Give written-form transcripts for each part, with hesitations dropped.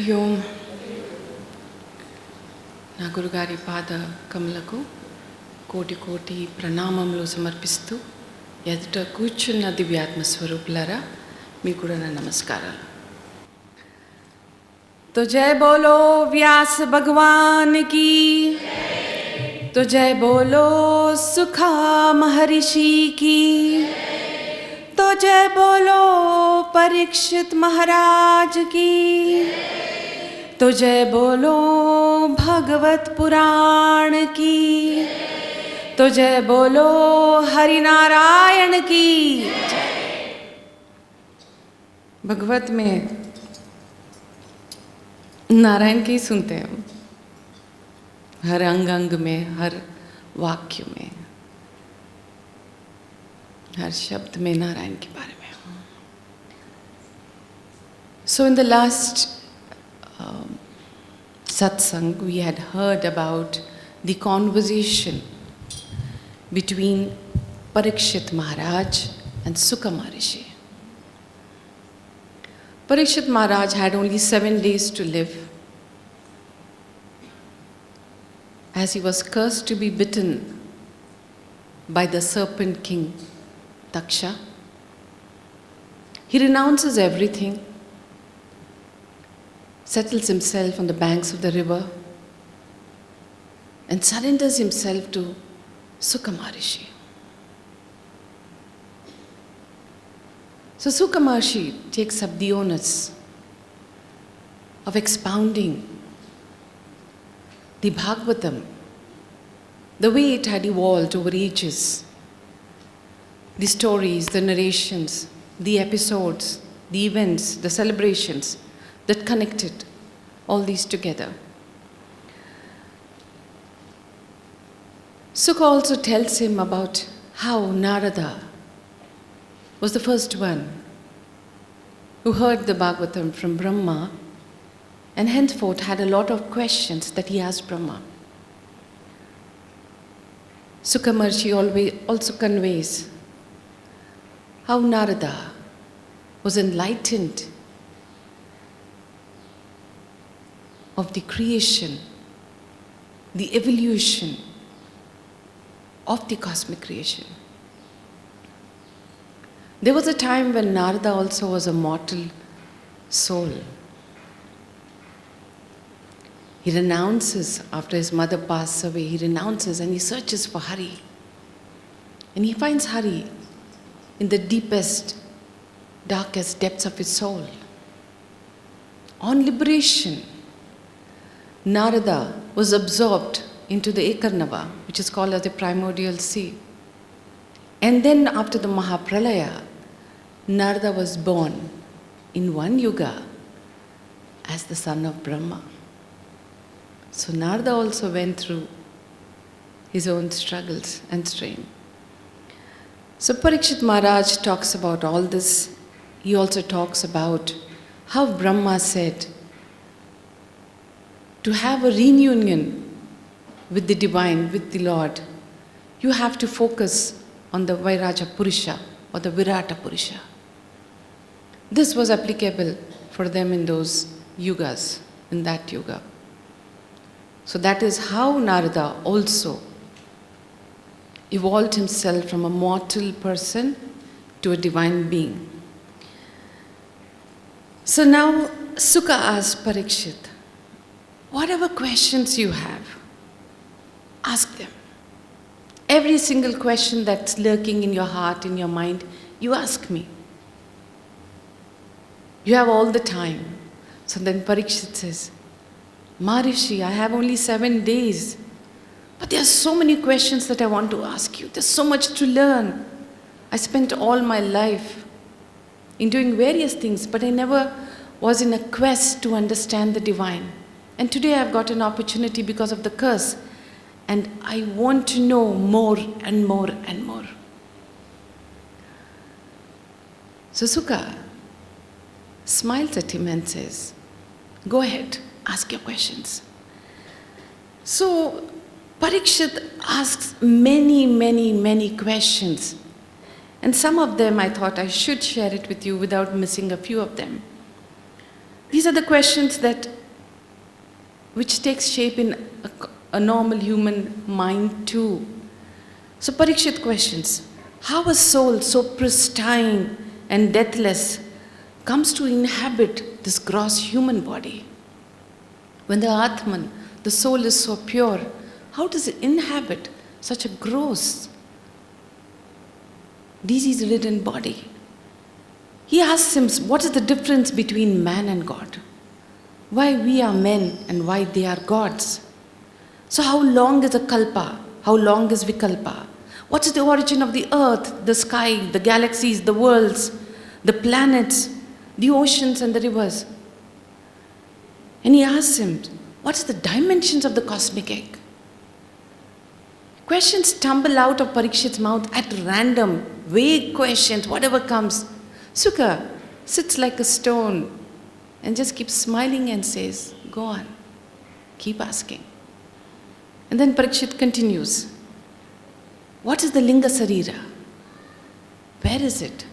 హరి ఓం. నా గురుగారి పాద కమలకు కోటి కోటి ప్రణామములు సమర్పిస్తూ ఎదుట కూర్చున్న దివ్యాత్మ స్వరూపులారా మీకు కూడా నా నమస్కారాలు. तो जय बोलो व्यास भगवान की, तो जय बोलो सुखा महर्षि की, तो जय बोलो परीक्षित महाराज की, तो जय बोलो भागवत पुराण की, तो जय बोलो हरिनारायण की. भगवत में नारायण की सुनते हैं हम, हर अंग अंग में, हर वाक्य में, हर शब्द में नारायण के बारे में. So in the last satsang we had heard about the conversation between Parikshit Maharaj and Sukha Maharishi. Parikshit Maharaj had only 7 days to live, as he was cursed to be bitten by the serpent king Daksha. He renounces everything, settles himself on the banks of the river, and surrenders himself to Sukha Maharishi. So Sukha Maharishi takes up the onus of expounding the Bhagavatam, the way it had evolved over ages, the stories, the narrations, the episodes, the events, the celebrations that connected all these together. Sukha also tells him about how Narada was the first one who heard the Bhagavatam from Brahma and henceforth had a lot of questions that he asked Brahma. Sukha Maharishi also conveys how Narada was enlightened of the creation, the evolution of the cosmic creation. There was a time when Narada also was a mortal soul. He renounces, after his mother passed away, he renounces and he searches for Hari. And he finds Hari in the deepest, darkest depths of his soul. On liberation, Narada was absorbed into the Ekarnava, which is called as the primordial sea. And then after the Mahapralaya, Narada was born in one yuga as the son of Brahma. So Narada also went through his own struggles and strain. So Parikshit Maharaj talks about all this. He also talks about how Brahma said to have a reunion with the divine, with the Lord, you have to focus on the Vairaja Purusha or the Virata Purusha. This was applicable for them in those yugas, in that yuga. So that is how Narada also evolved himself from a mortal person to a divine being. So now Sukha asked Parikshit, whatever questions you have, ask them. Every single question that's lurking in your heart, in your mind, you ask me. You have all the time. So then Parikshit says, Maharishi, I have only 7 days. But there are so many questions that I want to ask you. There's so much to learn. I spent all my life in doing various things, but I never was in a quest to understand the divine. And today I've got an opportunity because of the curse. And I want to know more and more and more. So Sukha smiles at him and says, go ahead, ask your questions. So Parikshit asks many, many, many questions. And some of them I thought I should share it with you without missing a few of them. These are the questions which takes shape in a normal human mind too. So Parikshit questions, how a soul so pristine and deathless comes to inhabit this gross human body? When the Atman, the soul, is so pure, how does it inhabit such a gross, disease-ridden body? He asks him, what is the difference between man and God? Why we are men and why they are gods? So how long is a kalpa? How long is vikalpa? What is the origin of the earth, the sky, the galaxies, the worlds, the planets, the oceans and the rivers? And he asks him, what is the dimensions of the cosmic egg? Questions tumble out of Parikshit's mouth at random, vague questions, whatever comes. Sukha sits like a stone and just keeps smiling and says, go on, keep asking. And then Parikshit continues, what is the Linga Sarira? Where is it?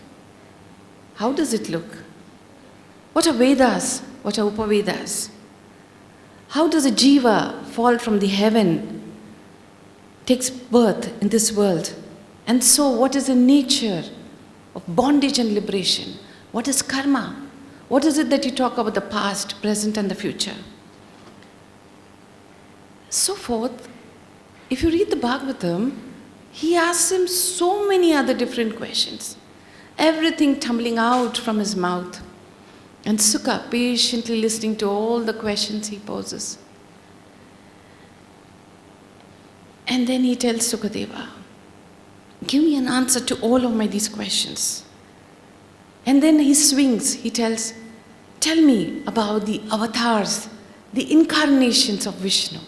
How does it look? What are Vedas? What are Upavedas? How does a jiva fall from the heaven, takes birth in this world? And so what is the nature of bondage and liberation? What is karma? What is it that you talk about the past, present and the future? So forth. If you read the Bhagavatam, he asks him so many other different questions. Everything tumbling out from his mouth. And Sukha patiently listening to all the questions he poses. And then he tells Sukadeva, give me an answer to all of these questions. And then he swings, he tells, tell me about the avatars, the incarnations of Vishnu.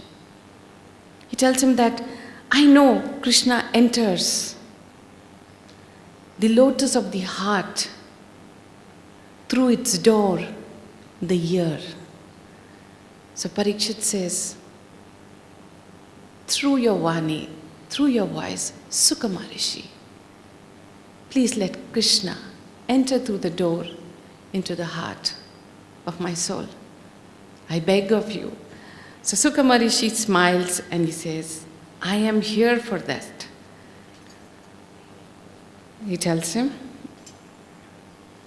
He tells him that, I know Krishna enters the lotus of the heart through its door, the ear. So Parikshit says, through your Vani, through your voice, Sukha Maharishi, please let Krishna enter through the door into the heart of my soul. I beg of you. So Sukha Maharishi smiles and he says, I am here for that. He tells him,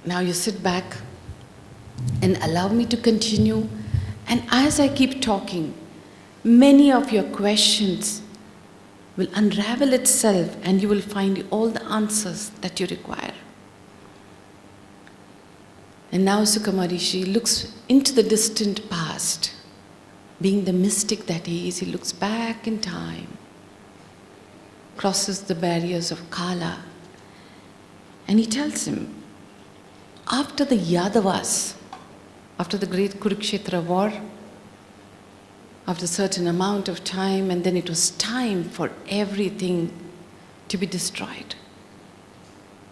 now you sit back and allow me to continue. And as I keep talking, many of your questions will unravel itself and you will find all the answers that you require. And now Sukha Maharishi looks into the distant past. Being the mystic that he is, he looks back in time, crosses the barriers of Kala, and he tells him, after the Yadavas, after the great Kurukshetra war, after a certain amount of time, and then it was time for everything to be destroyed.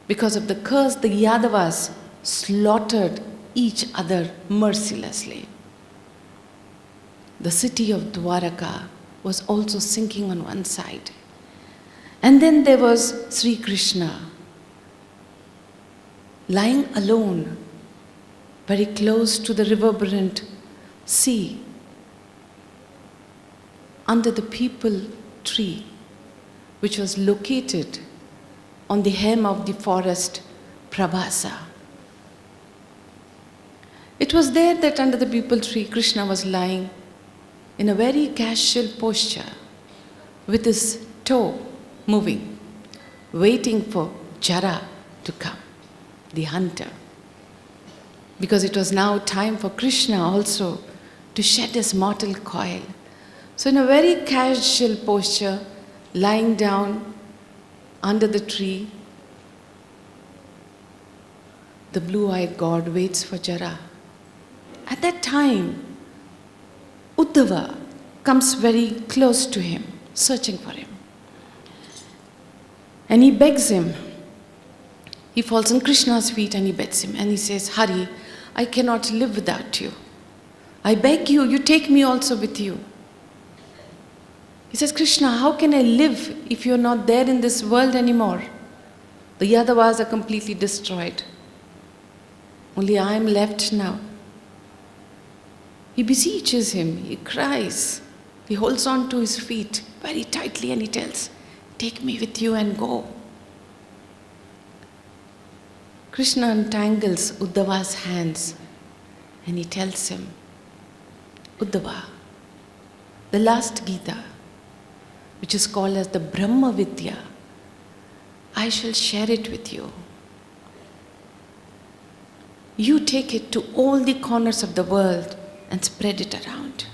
Because of the curse, the Yadavas slaughtered each other mercilessly. The city of Dwaraka was also sinking on one side. And then there was Sri Krishna, lying alone, very close to the reverberant sea, under the peepal tree, which was located on the hem of the forest Pravaha. It was there that under the peepal tree, Krishna was lying in a very casual posture, with his toe moving, waiting for Jara to come, the hunter. Because it was now time for Krishna also to shed his mortal coil. So in a very casual posture, lying down under the tree, the blue-eyed god waits for Jara. At that time, Uddhava comes very close to him, searching for him. And he begs him. He falls on Krishna's feet and he begs him. And he says, Hari, I cannot live without you. I beg you, you take me also with you. He says, Krishna, how can I live if you're not there in this world anymore? The Yadavas are completely destroyed. Only I am left now. He beseeches him, he cries, he holds on to his feet very tightly and he tells, "Take me with you and go." Krishna untangles Uddhava's hands and he tells him, "Uddhava, the last Gita, which is called as the Brahma Vidya, I shall share it with you. You take it to all the corners of the world and spread it around."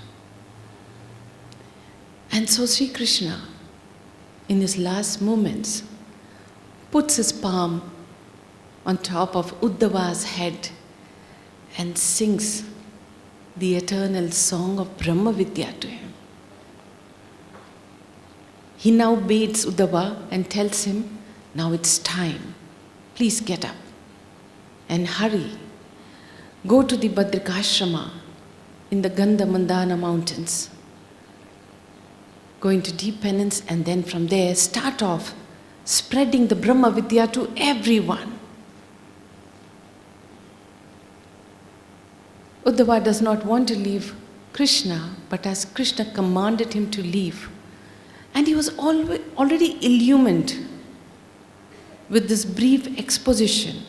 And so Sri Krishna, in his last moments, puts his palm on top of Uddhava's head and sings the eternal song of Brahma Vidya to him. He now bathes Uddhava and tells him, "Now it's time. Please get up and hurry. Go to the Badrikashrama in the Gandhamandana mountains. Go into deep penance and then from there start off spreading the Brahma Vidya to everyone." Uddhava does not want to leave Krishna, but as Krishna commanded him to leave, and he was already illumined with this brief exposition.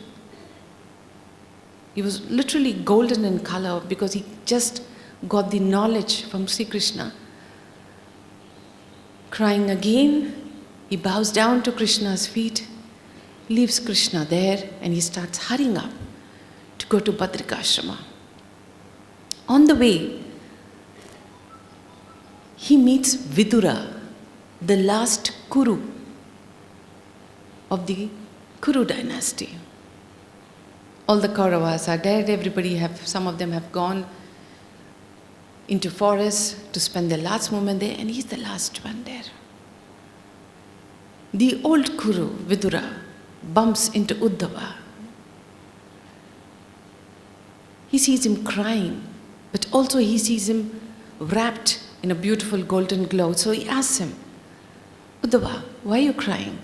He was literally golden in color because he just got the knowledge from Sri Krishna. Crying again, he bows down to Krishna's feet, leaves Krishna there, and he starts hurrying up to go to Badrikashrama. On the way, he meets Vidura, the last Kuru of the Kuru dynasty. All the Kauravas are dead, some of them have gone into forests to spend their last moment there, and he's the last one there. The old Kuru, Vidura, bumps into Uddhava. He sees him crying, but also he sees him wrapped in a beautiful golden glow. So he asks him, "Uddhava, why are you crying?"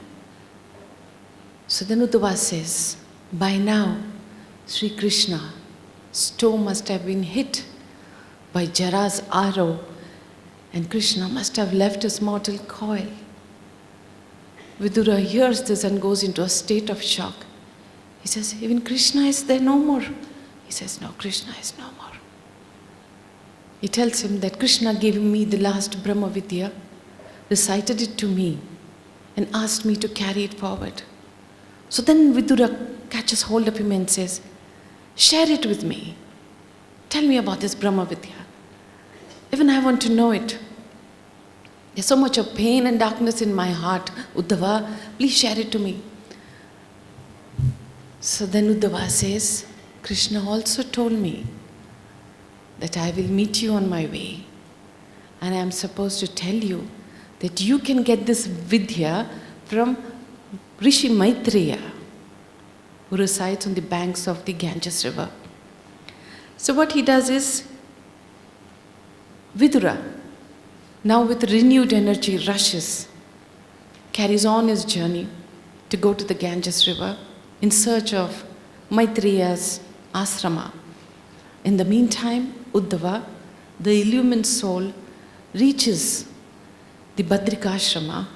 So then Uddhava says, "By now, Sri Krishna's toe must have been hit by Jara's arrow, and Krishna must have left his mortal coil." Vidura hears this and goes into a state of shock. He says, "Even Krishna is there no more?" He says, "No, Krishna is no more." He tells him that Krishna gave me the last Brahma Vidya, recited it to me, and asked me to carry it forward. So then Vidura catches hold of him and says, "Share it with me. Tell me about this Brahma Vidya. Even I want to know it. There's so much of pain and darkness in my heart. Uddhava, please share it to me." So then Uddhava says, "Krishna also told me that I will meet you on my way, and I am supposed to tell you that you can get this Vidya from Rishi Maitreya, who resides on the banks of the Ganges river." So what he does is, Vidura, now with renewed energy, rushes, carries on his journey to go to the Ganges river in search of Maitreya's ashrama. In the meantime, Uddhava, the illumined soul, reaches the Badrikashrama,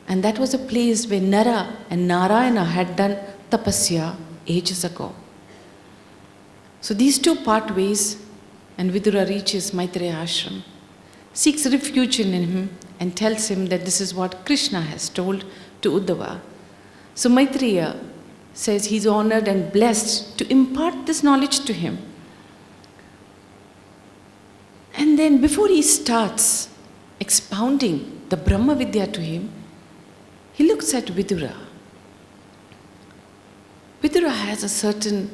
and that was a place where Nara and Narayana had done tapasya ages ago. So these two part ways, and Vidura reaches Maitreya ashram, seeks refuge in him and tells him that this is what Krishna has told to Uddhava. So Maitreya says he's honored and blessed to impart this knowledge to him. And then before he starts expounding the Brahma Vidya to him, he looks at Vidura. Vidura has a certain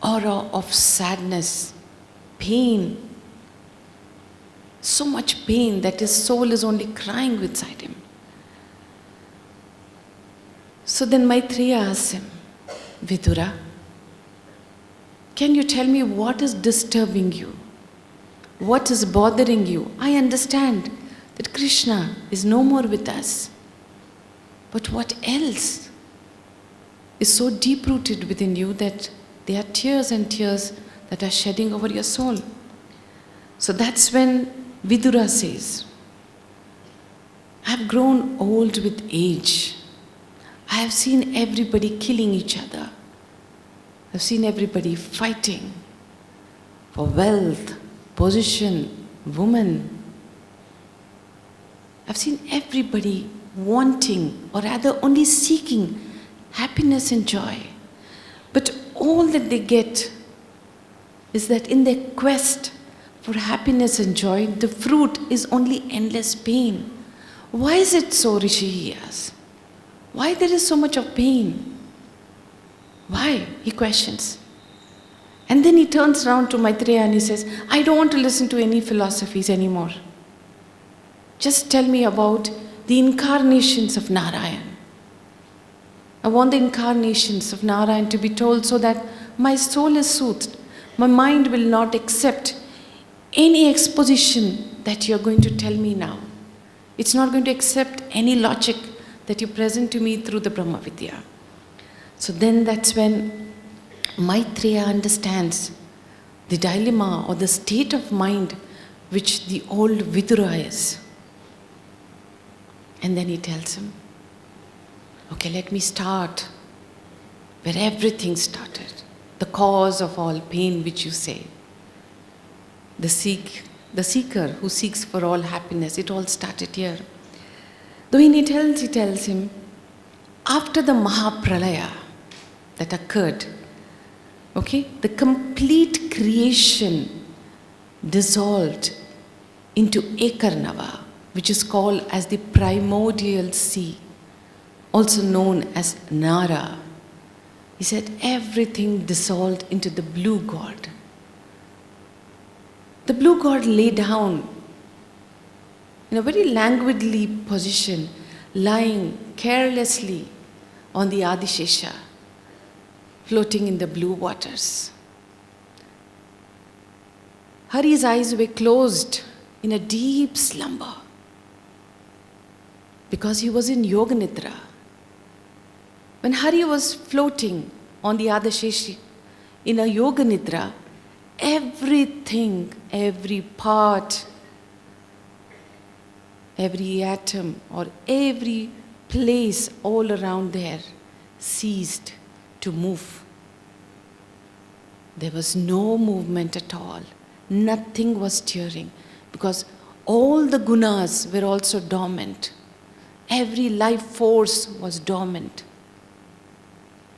aura of sadness, pain, so much pain that his soul is only crying inside him. So then Maitreya asks him, "Vidura, can you tell me what is disturbing you? What is bothering you? I understand that Krishna is no more with us. But what else is so deep-rooted within you that there are tears and tears that are shedding over your soul. So that's when Vidura says, I have grown old with age. I have seen everybody killing each other. I've seen everybody fighting for wealth, position, woman. I've seen everybody wanting, or rather only seeking, happiness and joy. But all that they get is that in their quest for happiness and joy, the fruit is only endless pain. Why is it so, Rishi? He asks. Why there is so much of pain? Why? He questions. And then he turns around to Maitreya and he says, I don't want to listen to any philosophies anymore. Just tell me about the incarnations of Narayan. I want the incarnations of Narayan to be told so that my soul is soothed. My mind will not accept any exposition that you're going to tell me now. It's not going to accept any logic that you present to me through the Brahma Vidya. So then that's when Maitreya understands the dilemma or the state of mind which the old Vidura is. And then he tells him, okay, let me start where everything started. The cause of all pain which you say. The seeker who seeks for all happiness, it all started here. Though he tells him, after the Mahapralaya that occurred, okay, the complete creation dissolved into Ekarnava, which is called as the primordial sea, also known as Nara. He said everything dissolved into the blue god. The blue god lay down in a very languidly position, lying carelessly on the Adishesha, floating in the blue waters. Hari's eyes were closed in a deep slumber because he was in Yoga Nidra. When Hari was floating on the Adishesha in a Yoga Nidra, everything, every part, every atom or every place all around there ceased to move. There was no movement at all. Nothing was stirring because all the gunas were also dormant. Every life force was dormant.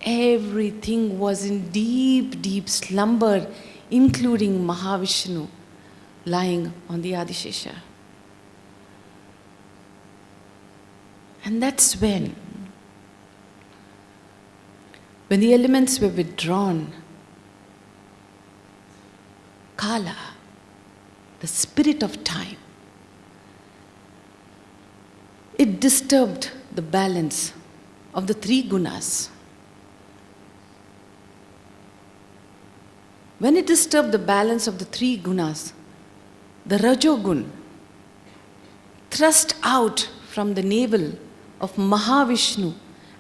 Everything was in deep, deep slumber, including Mahavishnu lying on the Adishesha. And that's when the elements were withdrawn, Kala, the spirit of time, it disturbed the balance of the three gunas. When it disturbed the balance of the three gunas, the Rajogun thrust out from the navel of Mahavishnu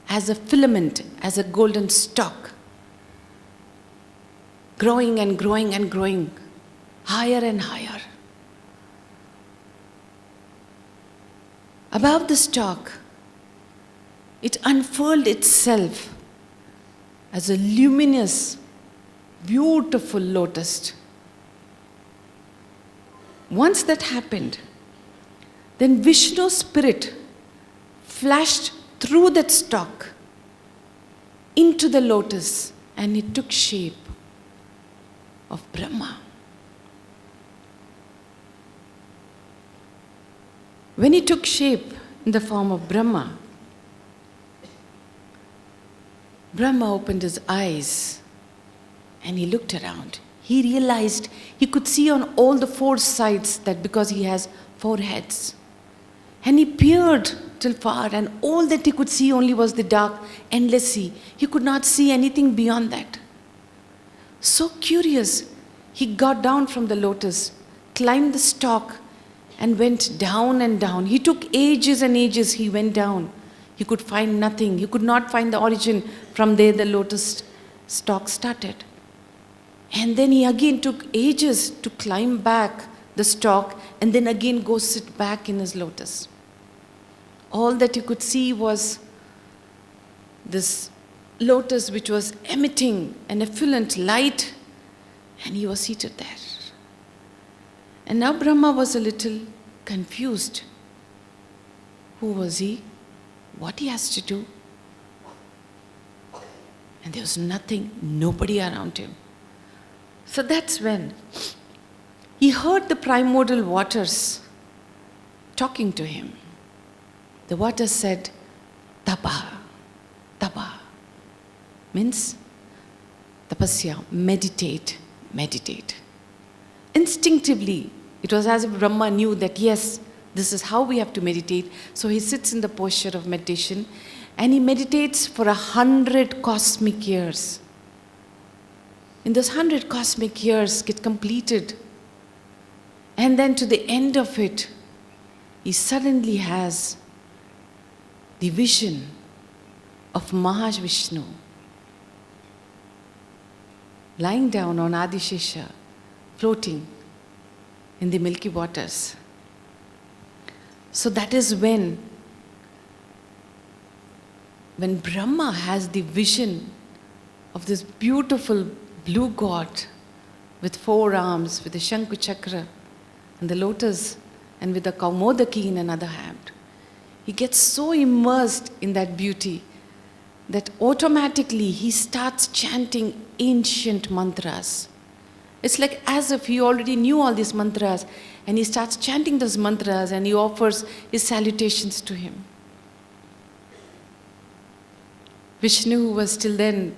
as a filament, as a golden stalk, growing and growing and growing, higher and higher. Above the stalk, it unfurled itself as a luminous, beautiful lotus. Once that happened, then Vishnu's spirit flashed through that stalk into the lotus and it took shape of Brahma. When he took shape in the form of Brahma, Brahma opened his eyes and he looked around. He realized he could see on all the four sides that because he has four heads. And he peered till far and all that he could see only was the dark, endless sea. He could not see anything beyond that. So curious, he got down from the lotus, climbed the stalk and went down and down. He took ages and ages, he went down. He could find nothing. He could not find the origin. From there the lotus stalk started. And then he again took ages to climb back the stalk and then again go sit back in his lotus. All that you could see was this lotus which was emitting an effulgent light, and he was seated there. And now Brahma was a little confused. Who was he? What he has to do? And there was nothing, nobody around him. So that's when he heard the primordial waters talking to him. The waters said, Tapa, Tapa. Means tapasya, meditate, meditate. Instinctively, it was as if Brahma knew that yes, this is how we have to meditate. So he sits in the posture of meditation and he meditates for 100 cosmic years. In those 100 cosmic years get completed. And then to the end of it, he suddenly has the vision of Mahavishnu lying down on Adishesha, floating in the milky waters. So that is when Brahma has the vision of this beautiful blue god with 4 arms, with the Shankhu Chakra and the lotus, and with the Kaumodaki in another hand. He gets so immersed in that beauty that automatically he starts chanting ancient mantras. It's like as if he already knew all these mantras, and he starts chanting those mantras and he offers his salutations to him. Vishnu, who was still then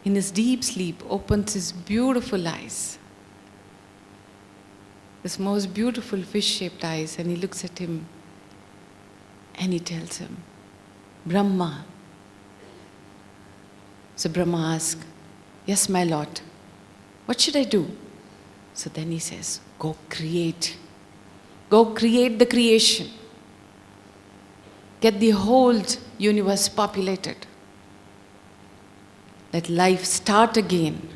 in his deep sleep, opens his beautiful eyes, his most beautiful fish-shaped eyes, and he looks at him and he tells him, Brahma. So Brahma asks, yes, my lord, what should I do? So then he says, go create. Go create the creation. Get the whole universe populated. Let life start again.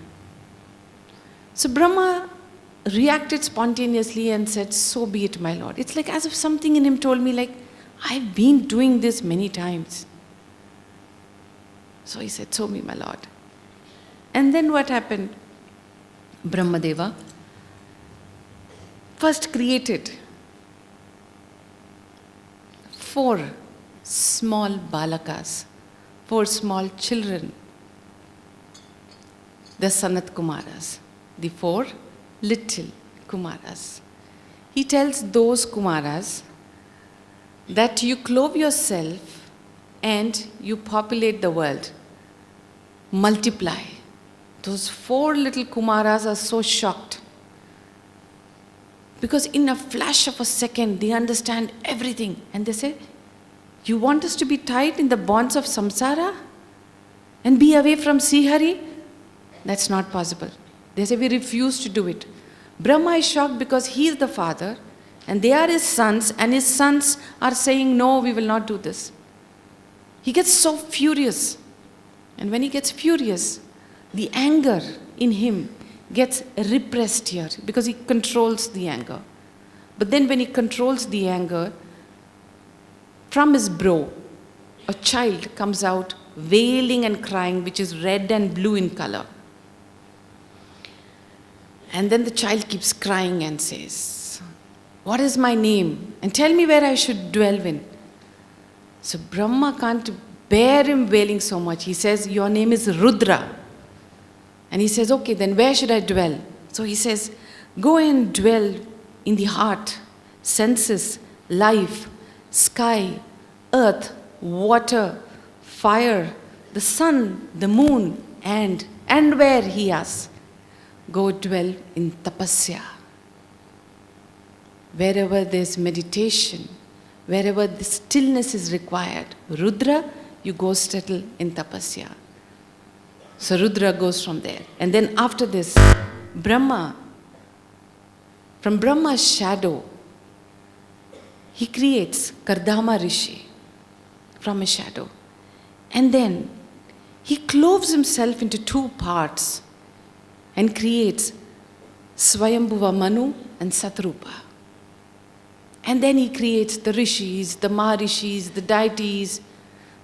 So Brahma reacted spontaneously and said, so be it, my lord. It's like as if something in him told me, like, I've been doing this many times. So he said, so be, my lord. And then what happened? Brahmadeva first created 4 small balakas, 4 small children, the Sanat Kumaras, the 4 little Kumaras. He tells those Kumaras that you clothe yourself and you populate the world, multiply. Those 4 little Kumaras are so shocked because in a flash of a second they understand everything, and they say, you want us to be tied in the bonds of samsara and be away from Srihari? That's not possible. They say, we refuse to do it. Brahma is shocked because he is the father and they are his sons, and his sons are saying, no, we will not do this. He gets so furious, and when he gets furious, the anger in him gets repressed here because he controls the anger. But then when he controls the anger, from his brow, a child comes out wailing and crying, which is red and blue in color. And then the child keeps crying and says, what is my name? And tell me where I should dwell in. So Brahma can't bear him wailing so much. He says, your name is Rudra. And he says, okay, then where should I dwell? So he says, go and dwell in the heart, senses, life, sky, earth, water, fire, the sun, the moon, and where, he asks, go dwell in tapasya. Wherever there's meditation, wherever the stillness is required, Rudra, you go settle in tapasya. So Rudra goes from there. And then after this, Brahma, from Brahma's shadow, he creates Kardama Rishi from a shadow. And then he clothes himself into 2 parts. and creates Swayambhuva Manu and Satrupa. And then he creates the rishis, the maharishis, the deities,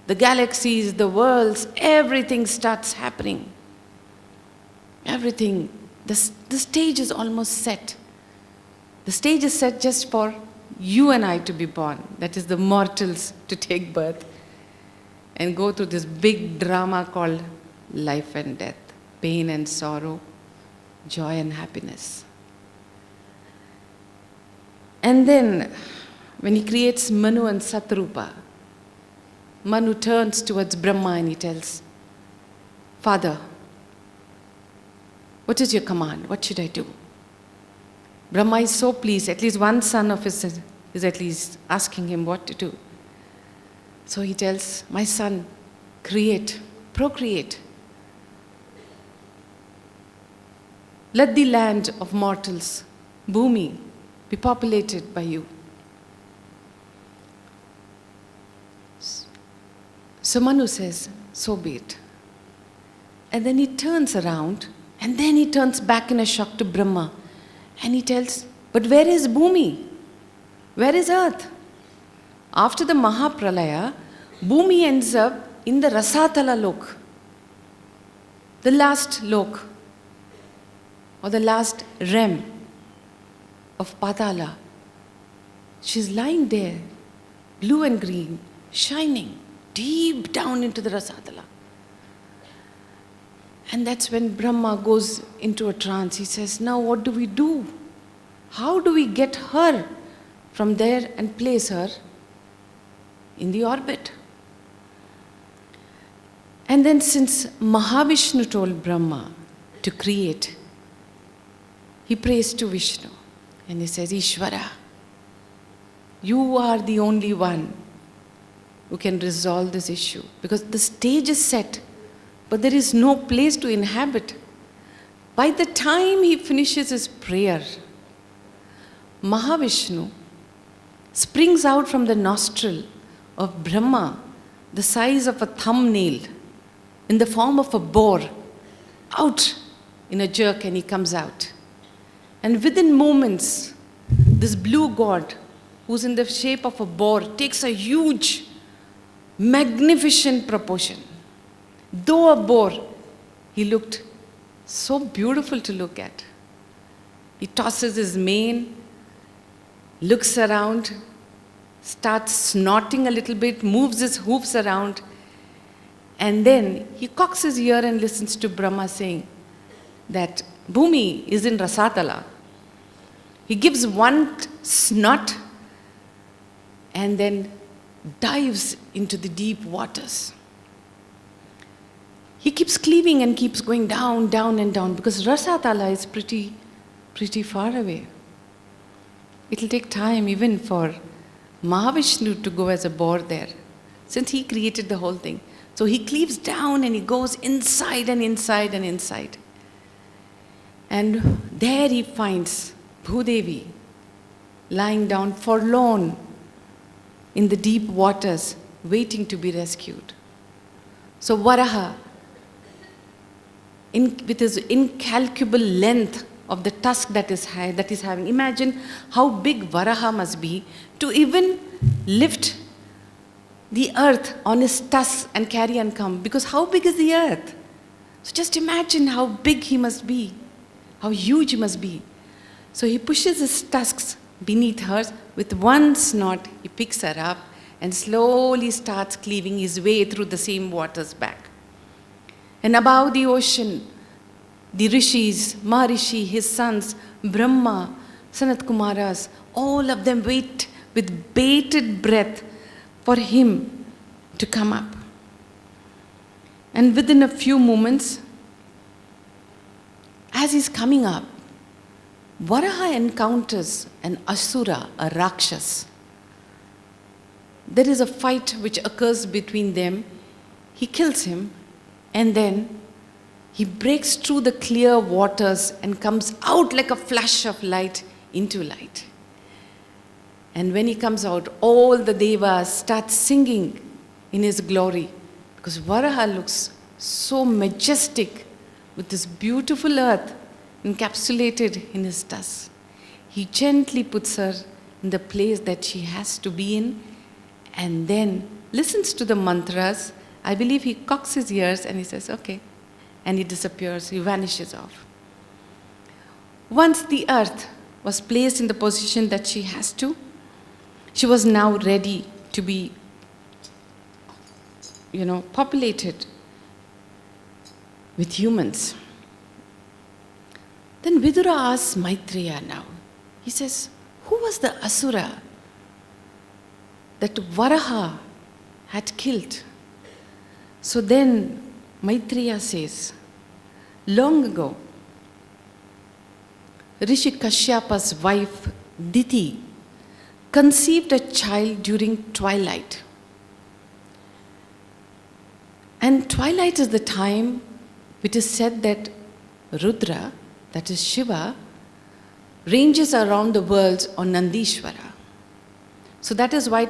the galaxies, the worlds, everything starts happening. Everything. The stage is almost set. The stage is set just for you and I to be born. That is the mortals to take birth and go through this big drama called life and death, pain and sorrow, joy and happiness. And then, when he creates Manu and Satrupa, Manu turns towards Brahma and he tells, Father, what is your command? What should I do? Brahma is so pleased. At least one son of his is at least asking him what to do. So he tells, my son, create, procreate. Let the land of mortals, Bhumi, be populated by you. So Manu says, so be it. And then he turns around, and then he turns back in a shock to Brahma. And he tells, but where is Bhumi? Where is earth? After the Mahapralaya, Bhumi ends up in the Rasatala lok, the last lok, or the last realm of Patala. She's lying there, blue and green, shining deep down into the Rasatala. And that's when Brahma goes into a trance. He says, now what do we do? How do we get her from there and place her in the orbit? And then since Mahavishnu told Brahma to create, he prays to Vishnu and he says, Ishvara, you are the only one who can resolve this issue, because the stage is set, but there is no place to inhabit. By the time he finishes his prayer, Mahavishnu springs out from the nostril of Brahma, the size of a thumbnail, in the form of a boar, out in a jerk, and he comes out. And within moments, this blue god, who's in the shape of a boar, takes a huge, magnificent proportion. Though a boar, he looked so beautiful to look at. He tosses his mane, looks around, starts snorting a little bit, moves his hoofs around, and then he cocks his ear and listens to Brahma saying that Bhumi is in Rasatala. He gives one snort and then dives into the deep waters. He keeps cleaving and keeps going down, down and down, because Rasatala is pretty far away. It'll take time even for Mahavishnu to go as a boar there, since he created the whole thing. So he cleaves down and he goes inside and inside and inside. And there he finds Bhudevi lying down forlorn in the deep waters, waiting to be rescued. So Varaha, with his incalculable length of the tusk that is having, imagine how big Varaha must be to even lift the earth on his tusks and carry and come. Because how big is the earth? So just imagine how big he must be, how huge he must be. So he pushes his tusks beneath hers. With one snort, he picks her up and slowly starts cleaving his way through the same waters back. And above the ocean, the rishis, Maharishi, his sons, Brahma, Sanat Kumaras, all of them wait with bated breath for him to come up. And within a few moments, as he's coming up, Varaha encounters an asura, a Rakshas. There is a fight which occurs between them. He kills him, and then he breaks through the clear waters and comes out like a flash of light into light. And when he comes out, all the devas start singing in his glory, because Varaha looks so majestic, with this beautiful earth encapsulated in his dust. He gently puts her in the place that she has to be in, and then listens to the mantras. I believe he cocks his ears and he says, okay. And he disappears, he vanishes off. Once the earth was placed in the position that she has to, she was now ready to be, populated with humans. Then Vidura asks Maitreya now. He says, who was the asura that Varaha had killed? So then Maitreya says, long ago, Rishi Kashyapa's wife Diti conceived a child during twilight. And twilight is the time it is said that Rudra, that is Shiva, ranges around the world on Nandishvara. So that is why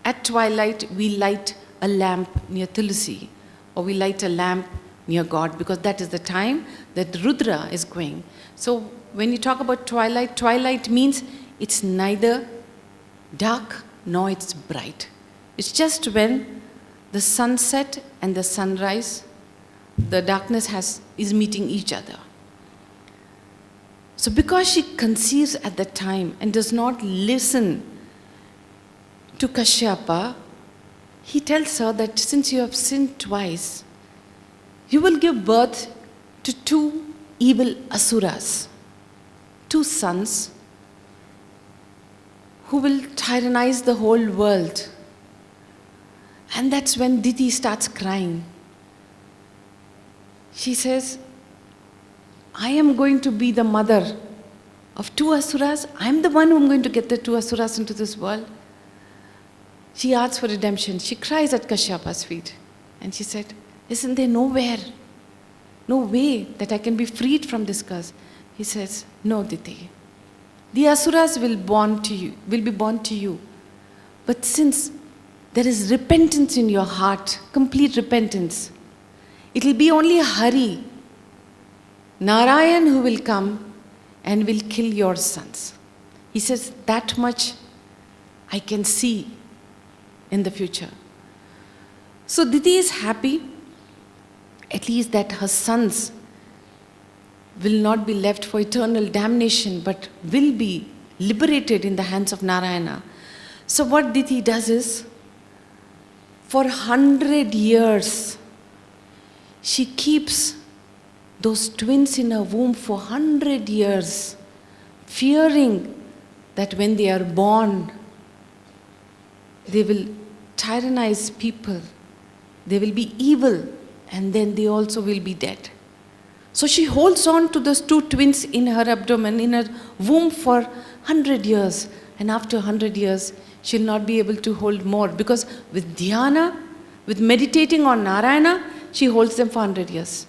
at twilight we light a lamp near Tulsi, or we light a lamp near God, because that is the time that Rudra is going. So when you talk about twilight, twilight means it's neither dark nor it's bright. It's just when the sunset and the sunrise, the darkness is meeting each other. So because she conceives at that time and does not listen to Kashyapa, he tells her that since you have sinned twice, you will give birth to two evil asuras, two sons who will tyrannize the whole world. And that's when Diti starts crying. She says, I am going to be the mother of two asuras. I am the one who am going to get the two asuras into this world. She asks for redemption. She cries at Kashyapa's feet. And she said, isn't there no way that I can be freed from this curse? He says, no, Diti. The asuras will be born to you. But since there is repentance in your heart, complete repentance, it will be only Hari, Narayan, who will come and will kill your sons. He says, that much I can see in the future. So Diti is happy, at least that her sons will not be left for eternal damnation, but will be liberated in the hands of Narayana. So what Diti does is, for 100 years, she keeps those twins in her womb for 100 years, fearing that when they are born, they will tyrannize people, they will be evil, and then they also will be dead. So she holds on to those two twins in her abdomen, in her womb for 100 years. And after 100 years, she'll not be able to hold more, because with dhyana, with meditating on Narayana, she holds them for 100 years.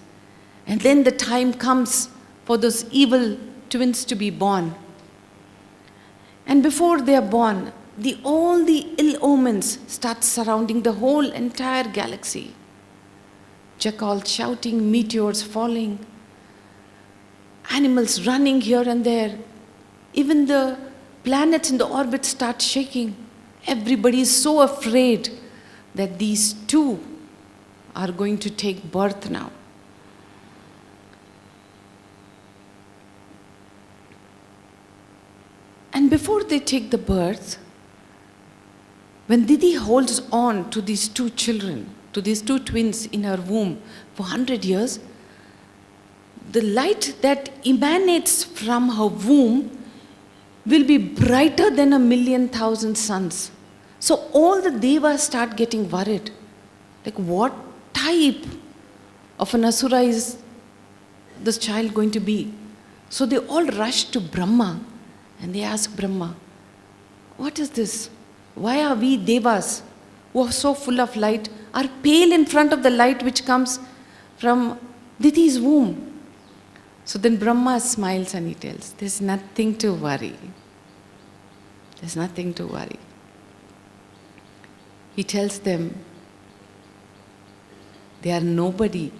And then the time comes for those evil twins to be born. And before they are born, all the ill omens start surrounding the whole entire galaxy. Jackals shouting, meteors falling, animals running here and there. Even the planets in the orbit start shaking. Everybody is so afraid that these two are going to take birth now. And before they take the birth, when Diti holds on to these two children, to these two twins in her womb for 100 years, the light that emanates from her womb will be brighter than 1,000,000 suns. So all the devas start getting worried. Like, what type of an asura is this child going to be? So they all rush to Brahma and they ask Brahma, what is this? Why are we devas, who are so full of light, are pale in front of the light which comes from Diti's womb? So then Brahma smiles and he tells, there's nothing to worry. There's nothing to worry. He tells them, they are nobody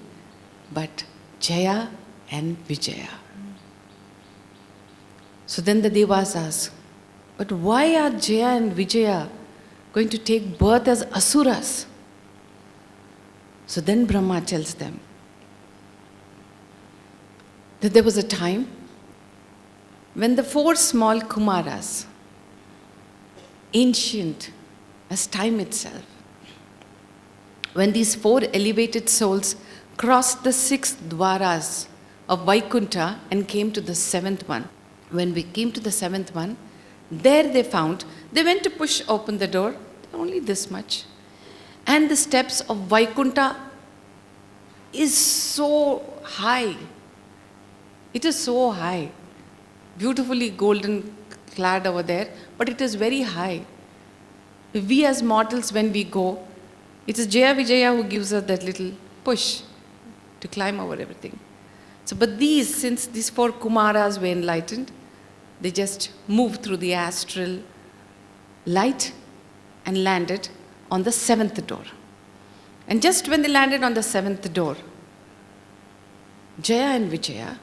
but Jaya and Vijaya. So then the Devas ask, but why are Jaya and Vijaya going to take birth as asuras? So then Brahma tells them that there was a time when the 4 small Kumaras, ancient as time itself, when these 4 elevated souls crossed the 6 dwaras of Vaikuntha and came to the 7th one. When we came to the 7th one, there they went to push open the door, only this much. And the steps of Vaikuntha is so high. It is so high. Beautifully golden clad over there, but it is very high. We as mortals, when we go, it is Jaya Vijaya who gives us that little push to climb over everything. So, but since these 4 Kumaras were enlightened, they just moved through the astral light and landed on the 7th door. And just when they landed on the 7th door, Jaya and Vijaya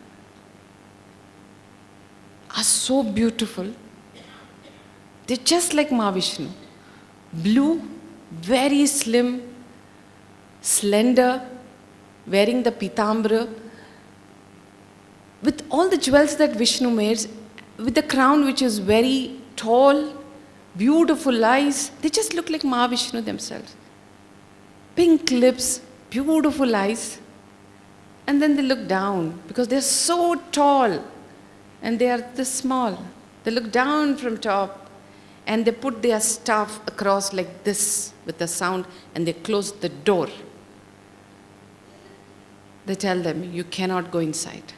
are so beautiful. They're just like Mahavishnu. Blue, very slim, slender, wearing the pitambra, with all the jewels that Vishnu wears, with the crown which is very tall, beautiful eyes. They just look like Mahavishnu themselves. Pink lips, beautiful eyes. And then they look down because they're so tall and they are this small. They look down from top and they put their staff across like this with the sound and they close the door. They tell them, you cannot go inside.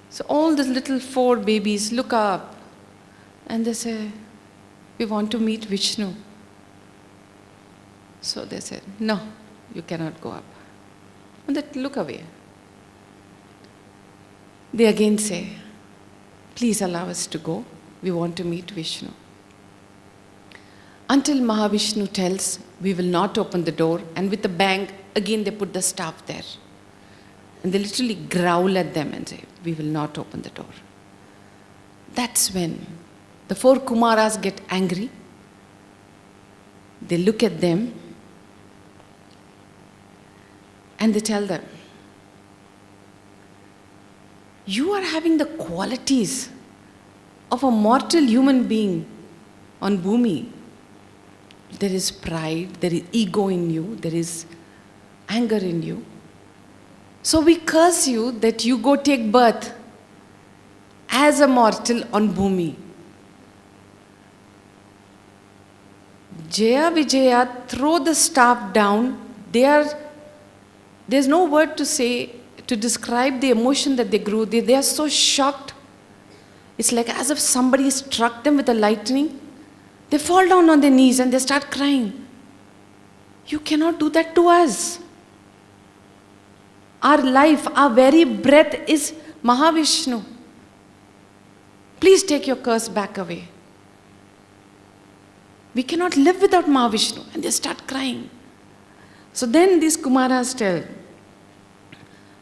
So all the little 4 babies look up and they say, we want to meet Vishnu. So they said, no, you cannot go up. And they look away. They again say, please allow us to go. We want to meet Vishnu. Until Mahavishnu tells, we will not open the door. And with a bang, again they put the staff there. And they literally growl at them and say, we will not open the door. That's when the 4 Kumaras get angry. They look at them and they tell them, you are having the qualities of a mortal human being on Bhumi. There is pride, there is ego in you, there is anger in you. So we curse you that you go take birth as a mortal on Bhumi. Jaya Vijaya throw the staff down. There's no word to say to describe the emotion that they grew. They are so shocked. It's like as if somebody struck them with a lightning. They fall down on their knees and they start crying. You cannot do that to us. Our life, our very breath is Mahavishnu. Please take your curse back away. We cannot live without Mahavishnu. And they start crying. So then these Kumaras tell,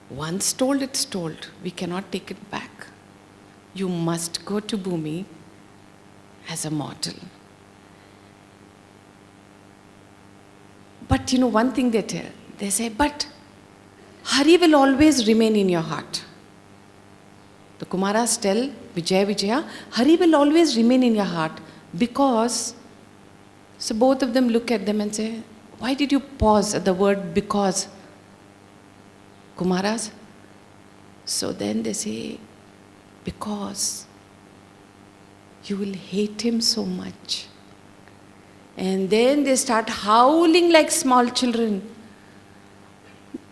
once told, it's told. We cannot take it back. You must go to Bhumi as a mortal. But one thing they tell. They say, but Hari will always remain in your heart. The Kumaras tell Vijaya, Hari will always remain in your heart because, so both of them look at them and say, why did you pause at the word because? Kumaras? So then they say, because you will hate him so much. And then they start howling like small children.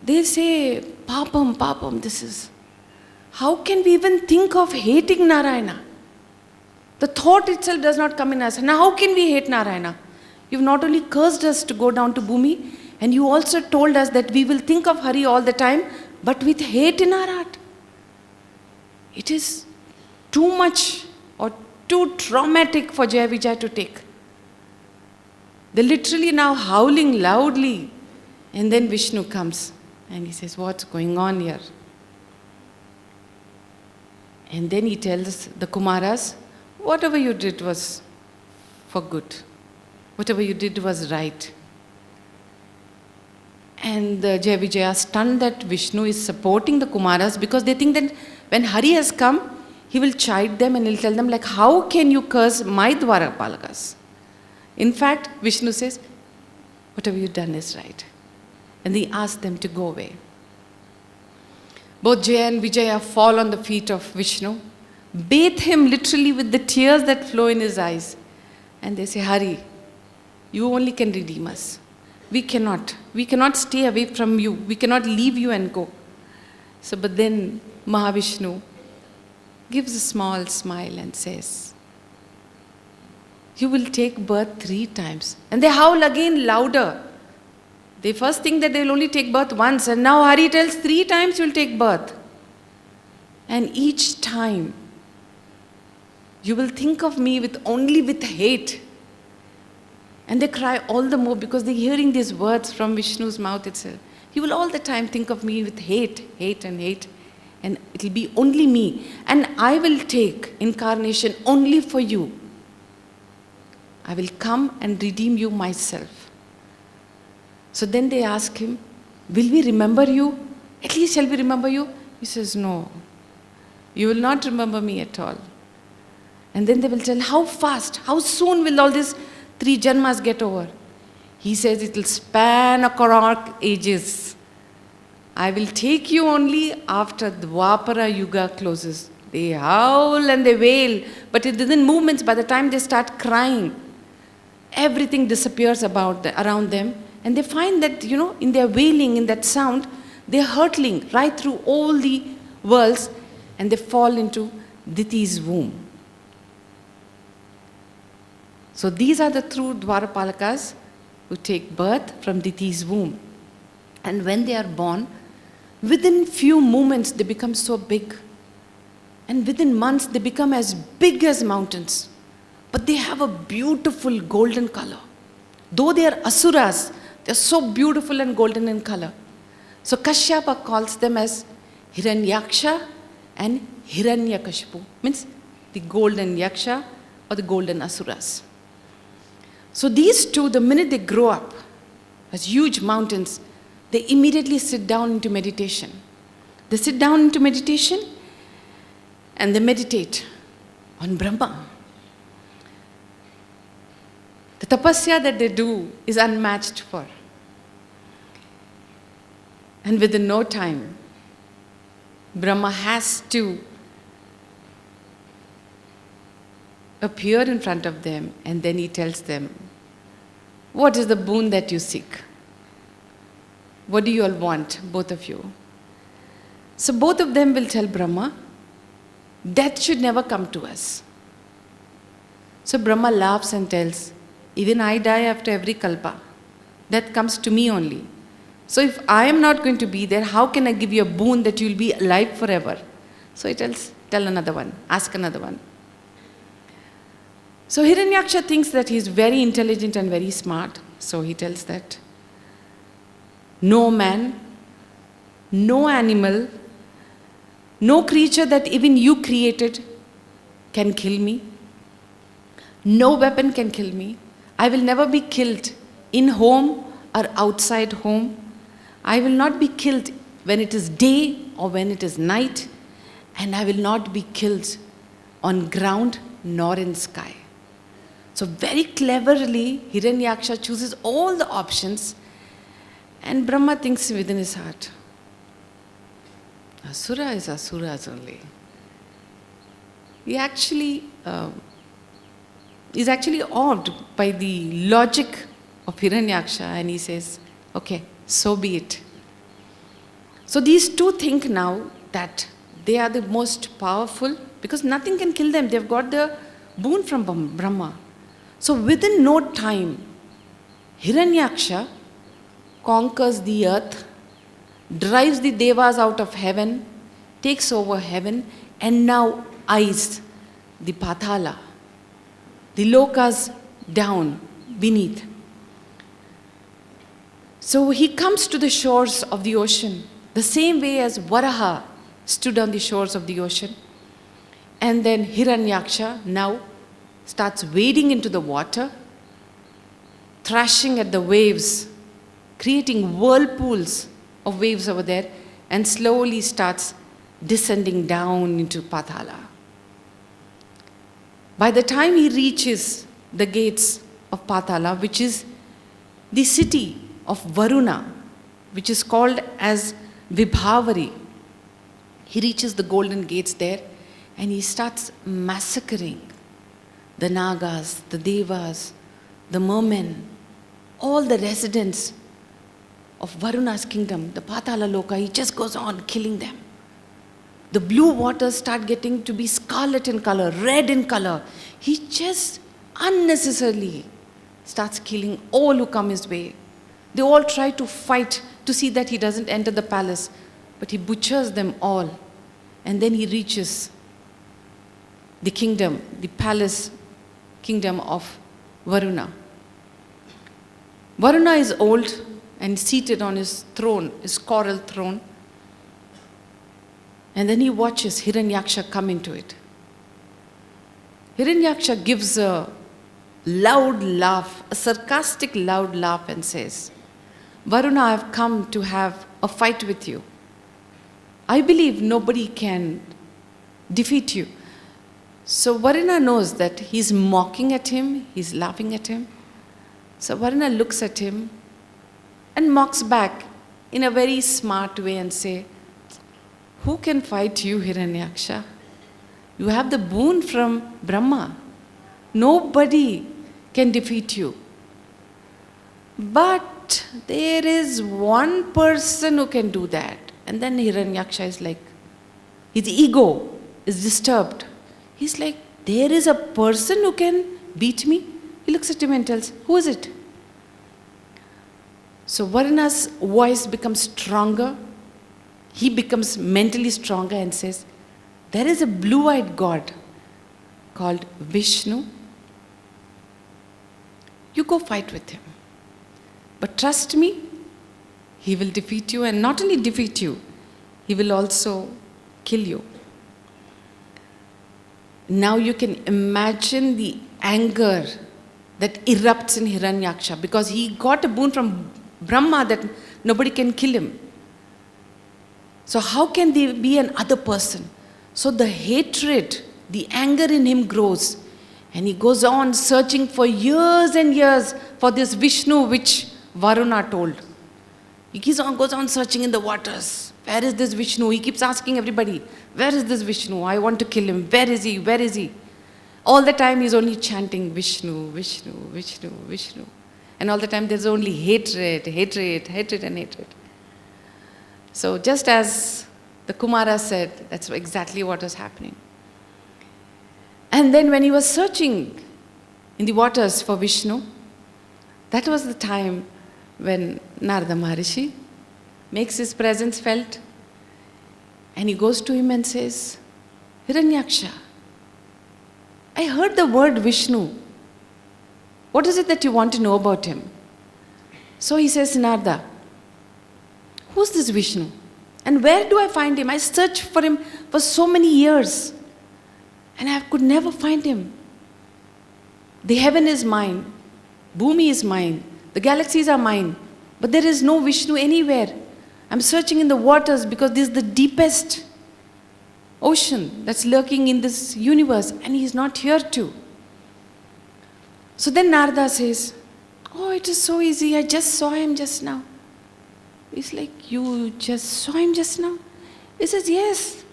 They say, Papam, Papam, this is. How can we even think of hating Narayana? The thought itself does not come in us. Now how can we hate Narayana? You've not only cursed us to go down to Bhumi, and you also told us that we will think of Hari all the time, but with hate in our heart. It is too much or too traumatic for Jaya Vijaya to take. They're literally now howling loudly. And then Vishnu comes And he says, what's going on here? And then he tells the Kumaras, whatever you did was for good. Whatever you did was right. And the Jai Vijaya stunned that Vishnu is supporting the Kumaras because they think that when Hari has come, he will chide them and he'll tell them like, how can you curse my Dwarapalakas? In fact, Vishnu says, whatever you've done is right. And he asks them to go away. Both Jaya and Vijaya fall on the feet of Vishnu, bathe him literally with the tears that flow in his eyes. And they say, Hari, you only can redeem us. We cannot stay away from you. We cannot leave you and go. So, but then Mahavishnu gives a small smile and says, you will take birth 3 times. And they howl again louder. They first think that they will only take birth once, and now Hari tells 3 times you will take birth. And each time, you will think of me only with hate. And they cry all the more because they're hearing these words from Vishnu's mouth itself. You will all the time think of me with hate, hate and hate. And it will be only me. And I will take incarnation only for you. I will come and redeem you myself. So then they ask him, will we remember you? At least shall we remember you? He says, no. You will not remember me at all. And then they will tell, how fast, how soon will all these 3 janmas get over? He says, it will span across ages. I will take you only after the Dwapara Yuga closes. They howl and they wail, but it isn't movements. By the time they start crying, everything disappears around them. And they find that, in their wailing, in that sound, they're hurtling right through all the worlds and they fall into Diti's womb. So these are the true Dwarapalakas who take birth from Diti's womb. And when they are born, within few moments they become so big. And within months they become as big as mountains. But they have a beautiful golden color. Though they are asuras, they are so beautiful and golden in color. So Kashyapa calls them as Hiranyaksha and Hiranyakashipu. Means the golden yaksha or the golden asuras. So these two, the minute they grow up as huge mountains, they immediately sit down into meditation. They sit down into meditation and they meditate on Brahma. The tapasya that they do is unmatched for. And within no time, Brahma has to appear in front of them, and then he tells them, what is the boon that you seek? What do you all want, both of you? So both of them will tell Brahma, death should never come to us. So Brahma laughs and tells, even I die after every kalpa. Death comes to me only. So if I am not going to be there, how can I give you a boon that you will be alive forever? So he tells, tell another one, ask another one. So Hiranyaksha thinks that he is very intelligent and very smart. So he tells that no man, no animal, no creature that even you created can kill me. No weapon can kill me. I will never be killed in home or outside home. I will not be killed when it is day or when it is night. And I will not be killed on ground nor in sky. So very cleverly, Hiranyaksha chooses all the options. And Brahma thinks within his heart, Asura is asuras only. He actually is actually awed by the logic of Hiranyaksha, and he says, okay, so be it. So these two think now that they are the most powerful because nothing can kill them. They've got the boon from Brahma. So within no time, Hiranyaksha conquers the earth, drives the devas out of heaven, takes over heaven, and now eyes the pathala, the lokas down beneath. So he comes to the shores of the ocean, the same way as Varaha stood on the shores of the ocean. And then Hiranyaksha now starts wading into the water, thrashing at the waves, creating whirlpools of waves over there, and slowly starts descending down into Patala. By the time he reaches the gates of Patala, which is the city of Varuna, which is called as Vibhavari, he reaches the golden gates there and he starts massacring the Nagas, the Devas, the mermen, all the residents of Varuna's kingdom, the Patala Loka. He just goes on killing them. The blue waters start getting to be scarlet in color, red in color. He just unnecessarily starts killing all who come his way. They all try to fight to see that he doesn't enter the palace, but he butchers them all. And then he reaches the kingdom, the palace kingdom of Varuna. Varuna is old and seated on his throne, his coral throne. And then he watches Hiranyaksha come into it. Hiranyaksha gives a loud laugh, a sarcastic loud laugh, and says, Varuna, I have come to have a fight with you. I believe nobody can defeat you. So Varuna knows that he's mocking at him, he's laughing at him. So Varuna looks at him and mocks back in a very smart way and say, who can fight you, Hiranyaksha? You have the boon from Brahma. Nobody can defeat you. But there is one person who can do that. And then Hiranyaksha is like, his ego is disturbed. He's like, there is a person who can beat me? He looks at him and tells, who is it? So Varuna's voice becomes stronger. He becomes mentally stronger and says, there is a blue-eyed god called Vishnu. You go fight with him. But trust me, he will defeat you, and not only defeat you, he will also kill you. Now you can imagine the anger that erupts in Hiranyaksha, because he got a boon from Brahma that nobody can kill him. So how can there be another person? So the hatred, the anger in him grows, and he goes on searching for years and years for this Vishnu which Varuna told. He goes on searching in the waters. Where is this Vishnu? He keeps asking everybody, where is this Vishnu? I want to kill him. Where is he? Where is he? All the time he's only chanting Vishnu, Vishnu, Vishnu, Vishnu. And all the time there's only hatred, hatred, hatred and hatred. So just as the Kumara said, that's exactly what was happening. And then when he was searching in the waters for Vishnu, that was the time when Narada Maharishi makes his presence felt, and he goes to him and says, Hiranyaksha, I heard the word Vishnu. What is it that you want to know about him? So he says, Narada, who's this Vishnu? And where do I find him? I searched for him for so many years, and I could never find him. The heaven is mine, Bhumi is mine, the galaxies are mine, but there is no Vishnu anywhere. I'm searching in the waters because this is the deepest ocean that's lurking in this universe, and he's not here too. So then Narada says, oh, it is so easy, I just saw him just now. He's like, you just saw him just now? He says, yes.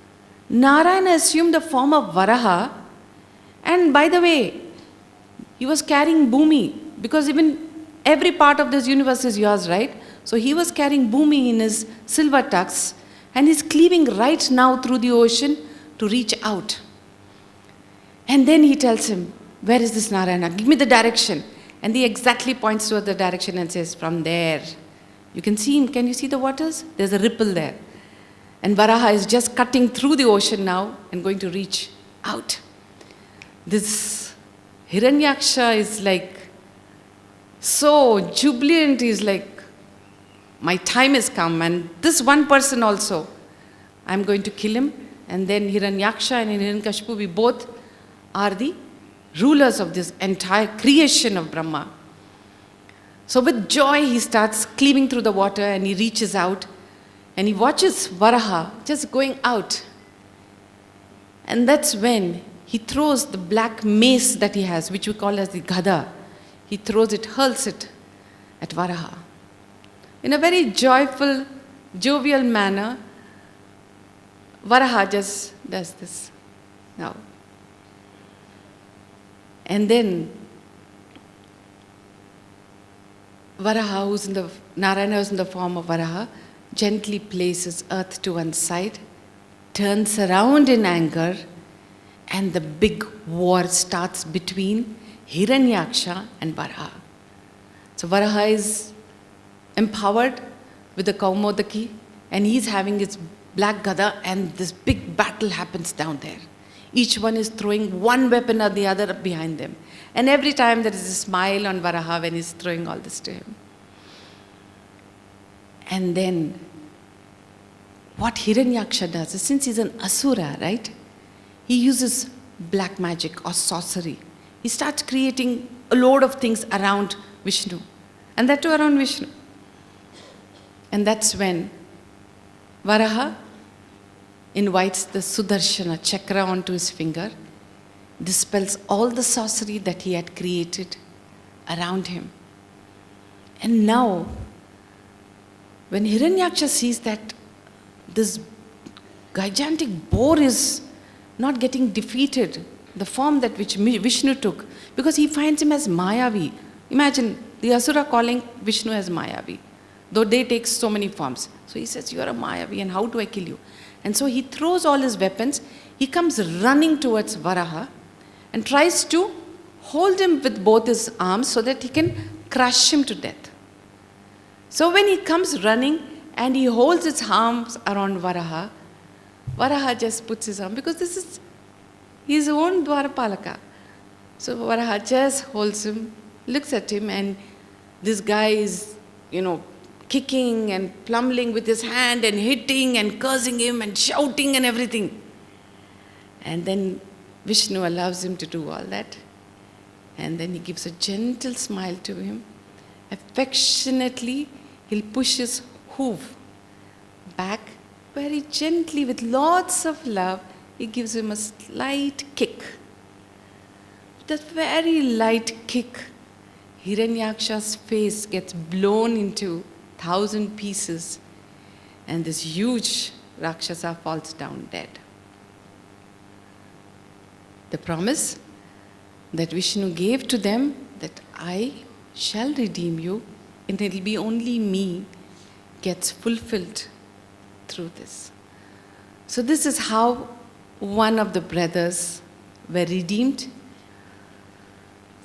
Narayana assumed the form of Varaha, and by the way, he was carrying Bhumi, because even every part of this universe is yours, right? So he was carrying Bhumi in his silver tux, and he's cleaving right now through the ocean to reach out. And then he tells him, where is this Narayana? Give me the direction. And he exactly points toward the direction and says, from there. You can see him. Can you see the waters? There's a ripple there. And Varaha is just cutting through the ocean now and going to reach out. This Hiranyaksha is like so jubilant. He's like, my time has come, and this one person also, I'm going to kill him. And then Hiranyaksha and Hiranyakashipu, we both are the rulers of this entire creation of Brahma. So with joy, he starts cleaving through the water, and he reaches out and he watches Varaha just going out. And that's when he throws the black mace that he has, which we call as the gada. He throws it, hurls it at Varaha. In a very joyful, jovial manner, Varaha just does this now. And then Varaha, Narayana, who's in the form of Varaha, gently places earth to one side, turns around in anger, and the big war starts between Hiranyaksha and Varaha. So Varaha is empowered with the Kaumodaki, and he's having his black gada, and this big battle happens down there. Each one is throwing one weapon or the other behind them. And every time there is a smile on Varaha when he's throwing all this to him. And then what Hiranyaksha does is, since he's an asura, right? He uses black magic or sorcery. He starts creating a load of things around Vishnu. And that too around Vishnu. And that's when Varaha invites the Sudarshana chakra onto his finger, dispels all the sorcery that he had created around him. And now, when Hiranyaksha sees that this gigantic boar is not getting defeated, the form that which Vishnu took, because he finds him as Mayavi. Imagine the Asura calling Vishnu as Mayavi, though they take so many forms. So he says, you are a Mayavi, and how do I kill you? And so he throws all his weapons. He comes running towards Varaha and tries to hold him with both his arms so that he can crush him to death. So when he comes running and he holds his arms around Varaha, Varaha just puts his arm, because this is his own Dwarapalaka. So Varaha just holds him, looks at him, and this guy is, kicking and plummeting with his hand and hitting and cursing him and shouting and everything. And then Vishnu allows him to do all that. And then he gives a gentle smile to him. Affectionately, he'll push his hoof back very gently with lots of love. He gives him a slight kick. That very light kick, Hiranyaksha's face gets blown into 1,000 pieces, and this huge Rakshasa falls down dead. The promise that Vishnu gave to them, that I shall redeem you, and it will be only me, gets fulfilled through this. So this is how one of the brothers were redeemed.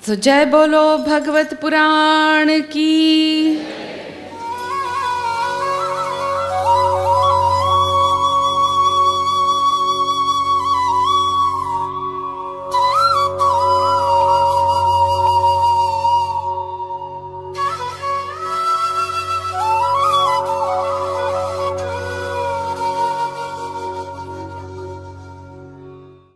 So Jai Bolo Bhagavat Puran ki